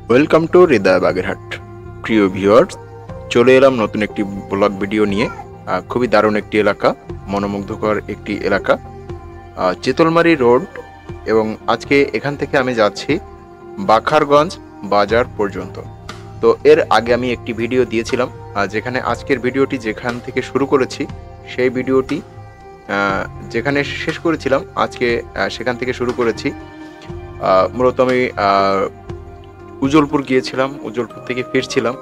Welcome to হৃদয় বাগেরহাট। প্রিয় viewers, চলে এলাম নতুন একটি ব্লগ ভিডিও নিয়ে। খুবই দারুণ একটি এলাকা, মনোমুগ্ধকর একটি এলাকা, চিতলমারি রোড। এবং আজকে এখান থেকে আমি যাচ্ছি বাখারগঞ্জ বাজার পর্যন্ত। তো এর আগে আমি একটি ভিডিও দিয়েছিলাম, যেখানে আজকের ভিডিওটি যেখান থেকে শুরু করেছি সেই ভিডিওটি যেখানে শেষ করেছিলাম আজকে সেখান থেকে শুরু করেছি। মূলত আমি উজলপুর গিয়েছিলাম, উজলপুর থেকে ফিরছিলাম।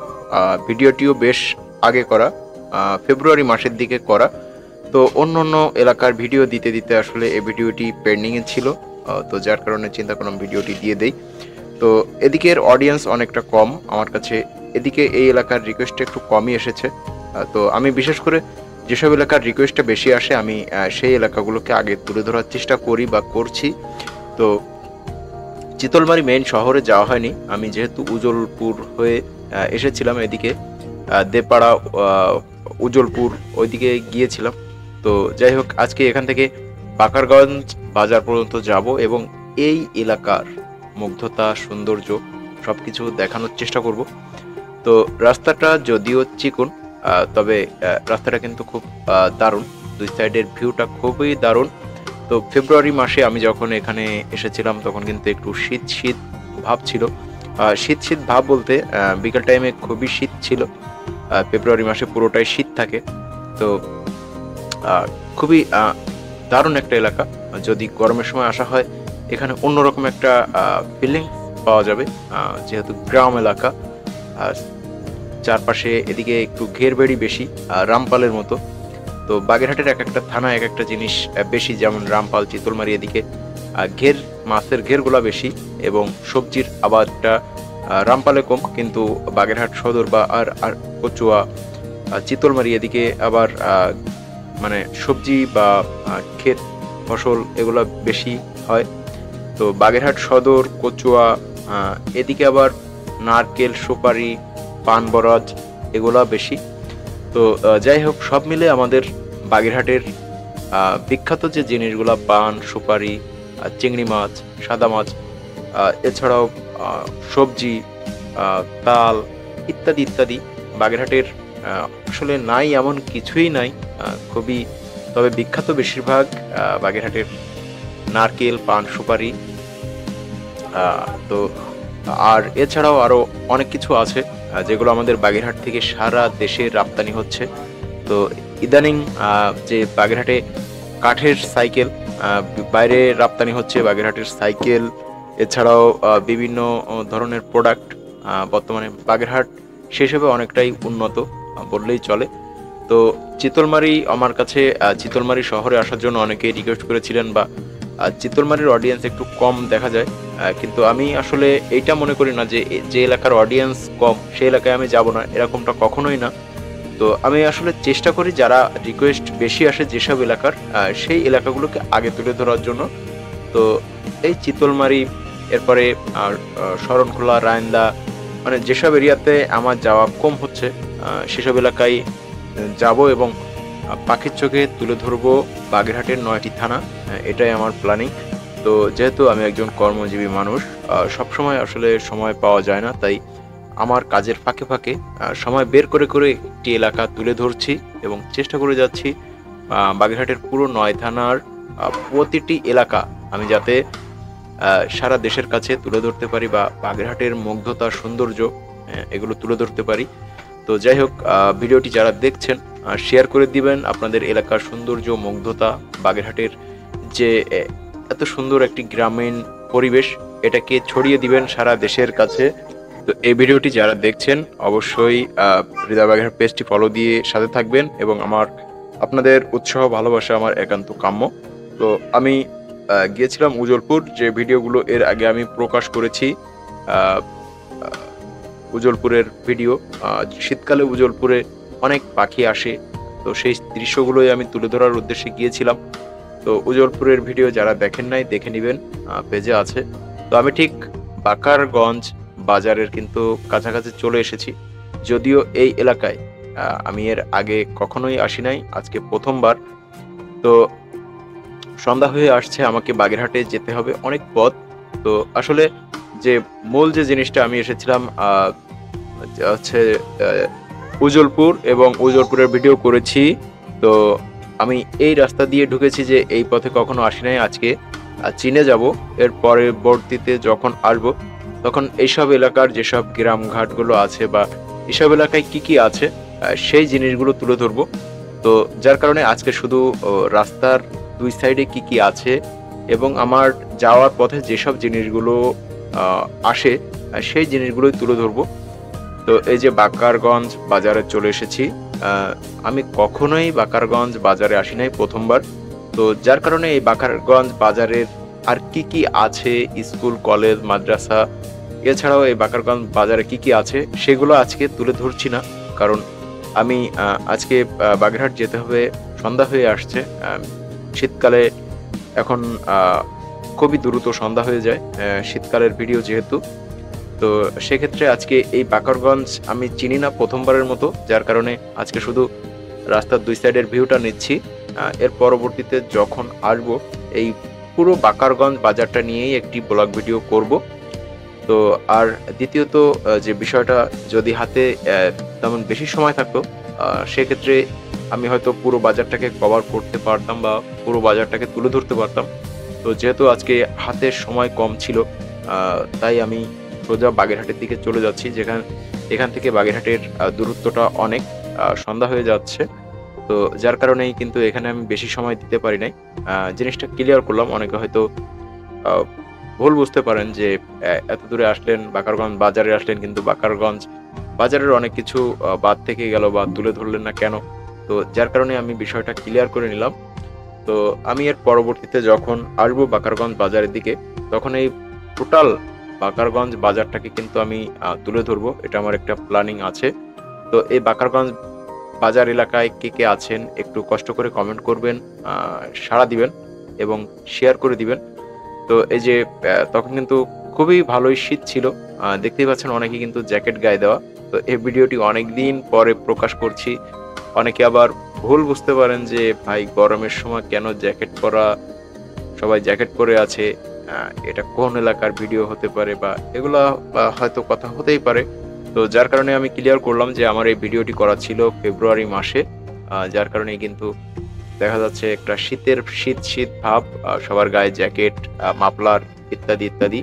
ভিডিওটিও বেশ আগে করা, ফেব্রুয়ারি মাসের দিকে করা। তো অন্য অন্য এলাকার ভিডিও দিতে দিতে আসলে এই ভিডিওটি পেন্ডিংয়ে ছিল, তো যার কারণে চিন্তা করলাম ভিডিওটি দিয়ে দেই। তো এদিকের অডিয়েন্স অনেকটা কম আমার কাছে, এদিকে এই এলাকার রিকোয়েস্টটা একটু কমই এসেছে। তো আমি বিশেষ করে যেসব এলাকার রিকোয়েস্টটা বেশি আসে আমি সেই এলাকাগুলোকে আগে তুলে ধরার চেষ্টা করি বা করছি। তো চিতলমারি মেইন শহরে যাওয়া হয়নি, আমি যেহেতু উজলপুর হয়ে এসেছিলাম, এদিকে দেপাড়া, উজলপুর ওইদিকে গিয়েছিলাম। তো যাই হোক, আজকে এখান থেকে বাকারগঞ্জ বাজার পর্যন্ত যাব এবং এই এলাকার মুগ্ধতা, সৌন্দর্য সবকিছু দেখানোর চেষ্টা করব। তো রাস্তাটা যদিও চিকন, তবে রাস্তাটা কিন্তু খুব দারুণ, দুই সাইডের ভিউটা খুবই দারুণ। তো ফেব্রুয়ারি মাসে আমি যখন এখানে এসেছিলাম তখন কিন্তু একটু শীত শীত ভাব ছিল। শীত শীত ভাব বলতে বিকেল টাইমে খুবই শীত ছিল। ফেব্রুয়ারি মাসে পুরোটাই শীত থাকে। তো খুবই দারুণ একটা এলাকা। যদি গরমের সময় আসা হয় এখানে অন্যরকম একটা ফিলিং পাওয়া যাবে, যেহেতু গ্রাম এলাকা। চারপাশে এদিকে একটু ঘেরবেড়ি বেশি, রামপালের মতো। তো বাগেরহাটের এক একটা থানা এক একটা জিনিস বেশি, যেমন রামপাল, চিতলমারি এদিকে ঘের, মাছের ঘেরগুলা বেশি এবং সবজির আবাদটা রামপালে কম, কিন্তু বাগেরহাট সদর বা আর কচুয়া, চিতলমারি এদিকে আবার মানে সবজি বা ক্ষেত ফসল এগুলা বেশি হয়। তো বাগেরহাট সদর, কচুয়া এদিকে আবার নারকেল, সুপারি, পান বরজ এগুলা বেশি। তো যাই হোক, সব মিলে আমাদের বাগেরহাটের বিখ্যাত যে জিনিসগুলা পান, সুপারি, চিংড়ি মাছ, সাদা মাছ, এছাড়াও সবজি, তাল ইত্যাদি ইত্যাদি, বাগেরহাটের আসলে নাই এমন কিছুই নাই। খুবই, তবে বিখ্যাত বেশিরভাগ বাগেরহাটের নারকেল, পান, সুপারি। তো আর এছাড়াও আরো অনেক কিছু আছে যেগুলো আমাদের বাগেরহাট থেকে সারা দেশে রপ্তানি হচ্ছে। তো ইদানিং যে বাগেরহাটে কাঠের সাইকেল বাইরে রপ্তানি হচ্ছে, বাগেরহাটের সাইকেল এছাড়াও বিভিন্ন ধরনের প্রোডাক্ট, বর্তমানে বাগেরহাট সেসবে অনেকটাই উন্নত বললেই চলে। তো চিতলমারি আমার কাছে, চিতলমারি শহরে আসার জন্য অনেকেই রিকোয়েস্ট করেছিলেন, বা চিতলমারির অডিয়েন্স একটু কম দেখা যায়। কিন্তু আমি আসলে এইটা মনে করি না যে যে এলাকার অডিয়েন্স কম সেই এলাকায় আমি যাব না, এরকমটা কখনোই না। তো আমি আসলে চেষ্টা করি যারা রিকোয়েস্ট বেশি আসে যেসব এলাকার, সেই এলাকাগুলোকে আগে তুলে ধরার জন্য। তো এই চিতলমারি, এরপরে শরণখোলা, রায়ন্দা, মানে যেসব এরিয়াতে আমার যাওয়া কম হচ্ছে সেসব এলাকায় যাব এবং পাখির চোখে তুলে ধরবো বাগেরহাটের 9টি থানা। এটাই আমার প্ল্যানিং। তো যেহেতু আমি একজন কর্মজীবী মানুষ, সবসময় আসলে সময় পাওয়া যায় না, তাই আমার কাজের ফাঁকে ফাঁকে সময় বের করে করে একটি এলাকা তুলে ধরছি এবং চেষ্টা করে যাচ্ছি বাগেরহাটের পুরো 9 থানার প্রতিটি এলাকা আমি যাতে সারা দেশের কাছে তুলে ধরতে পারি, বা বাগেরহাটের মুগ্ধতা, সৌন্দর্য এগুলো তুলে ধরতে পারি। তো যাই হোক, ভিডিওটি যারা দেখছেন শেয়ার করে দিবেন আপনাদের এলাকার সৌন্দর্য, মুগ্ধতা, বাগেরহাটের যে এত সুন্দর একটি গ্রামীণ পরিবেশ, এটাকে ছড়িয়ে দিবেন সারা দেশের কাছে। তো এই ভিডিওটি যারা দেখছেন অবশ্যই হৃদয় বাগেরহাট পেজটি ফলো দিয়ে সাথে থাকবেন এবং আপনাদের উৎসাহ, ভালোবাসা আমার একান্ত কাম্য। তো আমি গিয়েছিলাম উজলপুর, যে ভিডিওগুলো এর আগে আমি প্রকাশ করেছি, উজলপুরের ভিডিও। শীতকালে উজলপুরে অনেক পাখি আসে, তো সেই দৃশ্যগুলোই আমি তুলে ধরার উদ্দেশ্যে গিয়েছিলাম। তো উজলপুরের ভিডিও যারা দেখেন নাই দেখে নেবেন, পেজে আছে। তো আমি ঠিক বাকারগঞ্জ বাজারের কিন্তু কাছাকাছি চলে এসেছি, যদিও এই এলাকায় আমি এর আগে কখনোই আসি নাই, আজকে প্রথমবার। তো সন্ধ্যা হয়ে আসছে, আমাকে বাগেরহাটে যেতে হবে অনেক পথ। তো আসলে যে মূল যে জিনিসটা আমি এসেছিলাম হচ্ছে উজলপুর, এবং উজলপুরের ভিডিও করেছি। তো আমি এই রাস্তা দিয়ে ঢুকেছি, যে এই পথে কখনো আসি নাই, আজকে চীনে যাব। এর পরবর্তীতে যখন আসবো তখন এইসব এলাকার যেসব গ্রামঘাটগুলো আছে বা এসব এলাকায় কি কি আছে সেই জিনিসগুলো তুলে ধরবো। তো যার কারণে আজকে শুধু রাস্তার দুই সাইডে কি কি আছে এবং আমার যাওয়ার পথে যেসব জিনিসগুলো আসে সেই জিনিসগুলোই তুলে ধরবো। তো এই যে বাকারগঞ্জ বাজারে চলে এসেছি। আমি কখনোই বাকারগঞ্জ বাজারে আসি নাই, প্রথমবার। তো যার কারণে এই বাকারগঞ্জ বাজারের আর কি কি আছে, স্কুল কলেজ মাদ্রাসা, এছাড়াও এই বাকারগঞ্জ বাজারে কি কি আছে সেগুলো আজকে তুলে ধরছি না, কারণ আমি আজকে বাগেরহাট যেতে হবে, সন্ধ্যা হয়ে আসছে। শীতকালে এখন খুবই দ্রুত সন্ধ্যা হয়ে যায় শীতকালের ভিডিও যেহেতু। তো সেক্ষেত্রে আজকে এই বাকারগঞ্জ আমি চিনি না, প্রথমবারের মতো, যার কারণে আজকে শুধু রাস্তার দুই সাইডের ভিউটা নিচ্ছি। এর পরবর্তীতে যখন আসবো এই পুরো বাকারগঞ্জ বাজারটা নিয়েই একটি ব্লগ ভিডিও করব। তো আর দ্বিতীয়ত যে বিষয়টা, যদি হাতে তেমন বেশি সময় থাকতো সেক্ষেত্রে আমি হয়তো পুরো বাজারটাকে কভার করতে পারতাম বা পুরো বাজারটাকে তুলে ধরতে পারতাম। তো যেহেতু আজকে হাতে সময় কম ছিল, তাই আমি সোজা বাগেরহাটের দিকে চলে যাচ্ছি, এখান থেকে বাগেরহাটের দূরত্বটা অনেক, সন্ধ্যা হয়ে যাচ্ছে। তো যার কারণেই কিন্তু এখানে আমি বেশি সময় দিতে পারি নাই। জিনিসটা ক্লিয়ার করলাম, অনেকে হয়তো ভুল বুঝতে পারেন যে এত দূরে আসলেন, বাকারগঞ্জ বাজারে আসলেন, কিন্তু বাকারগঞ্জ বাজারের অনেক কিছু বাদ থেকে গেল বা তুলে ধরলেন না কেন। তো যার কারণে আমি বিষয়টা ক্লিয়ার করে নিলাম। তো আমি এর পরবর্তীতে যখন আসবো বাকারগঞ্জ বাজারের দিকে, তখন এই টোটাল বাকারগঞ্জ বাজারটাকে কিন্তু আমি তুলে ধরবো, এটা আমার একটা প্ল্যানিং আছে। তো এই বাকারগঞ্জ বাজার এলাকায় কে কে আছেন একটু কষ্ট করে কমেন্ট করবেন, সাড়া দিবেন এবং শেয়ার করে দিবেন। তো এই যে তখন কিন্তু খুবই ভালোই শীত ছিল, দেখতেই পাচ্ছেন অনেকে কিন্তু জ্যাকেট গায়ে দেওয়া। তো এই ভিডিওটি অনেকদিন পরে প্রকাশ করছি। অনেকে আবার ভুল বুঝতে পারেন যে ভাই গরমের সময় কেন জ্যাকেট পরা, সবাই জ্যাকেট পরে আছে, এটা কোন এলাকার ভিডিও হতে পারে, বা এগুলা হয়তো কথা হতেই পারে। তো যার কারণে আমি ক্লিয়ার করলাম যে আমার এই ভিডিওটি করা ছিল ফেব্রুয়ারি মাসে, যার কারণে কিন্তু দেখা যাচ্ছে একটা শীত শীত ভাব, সবার গায়ে জ্যাকেট, মাফলার ইত্যাদি ইত্যাদি।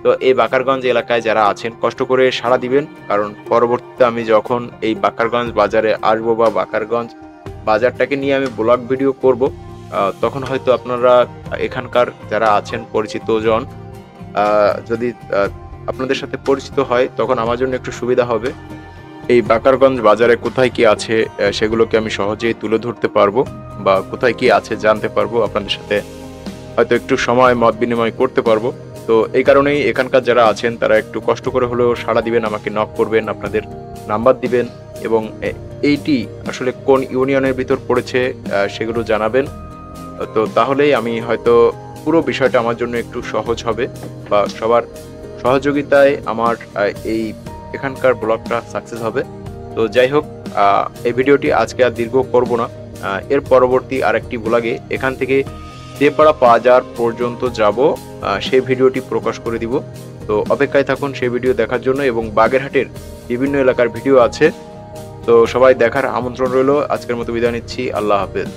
তো এই বাকারগঞ্জ এলাকায় যারা আছেন কষ্ট করে সাড়া দিবেন, কারণ পরবর্তীতে আমি যখন এই বাকারগঞ্জ বাজারে আসবো বা বাকারগঞ্জ বাজারটাকে নিয়ে আমি ব্লগ ভিডিও করব, তখন হয়তো আপনারা এখানকার যারা আছেন পরিচিত জন, যদি আপনাদের সাথে পরিচিত হয় তখন আমার জন্য একটু সুবিধা হবে। এই বাকারগঞ্জ বাজারে কোথায় কি আছে সেগুলোকে আমি সহজেই তুলে ধরতে পারবো, বা কোথায় কি আছে জানতে পারবো, আপনাদের সাথে হয়তো একটু সময় মত বিনিময় করতে পারবো। তো এই কারণেই এখানকার যারা আছেন তারা একটু কষ্ট করে হলেও সাড়া দিবেন, আমাকে নক করবেন, আপনাদের নাম্বার দিবেন, এবং এইটি আসলে কোন ইউনিয়নের ভিতর পড়েছে সেগুলো জানাবেন। তো তাহলেই আমি হয়তো পুরো বিষয়টা আমার জন্য একটু সহজ হবে, বা সবার সহযোগিতায় আমার এই এখানকার ব্লগটা সাকসেস হবে। তো যাই হোক, এই ভিডিওটি আজকে আর দীর্ঘ করব না। এর পরবর্তী আরেকটি ব্লগে এখান থেকে দেপাড়া বাজার পর্যন্ত যাব, সেই ভিডিওটি প্রকাশ করে দিব। তো অপেক্ষায় থাকুন সেই ভিডিও দেখার জন্য, এবং বাগেরহাটের বিভিন্ন এলাকার ভিডিও আছে। তো সবাই দেখার আমন্ত্রণ রইল। আজকের মতো বিদায় নিচ্ছি, আল্লাহ হাফেজ।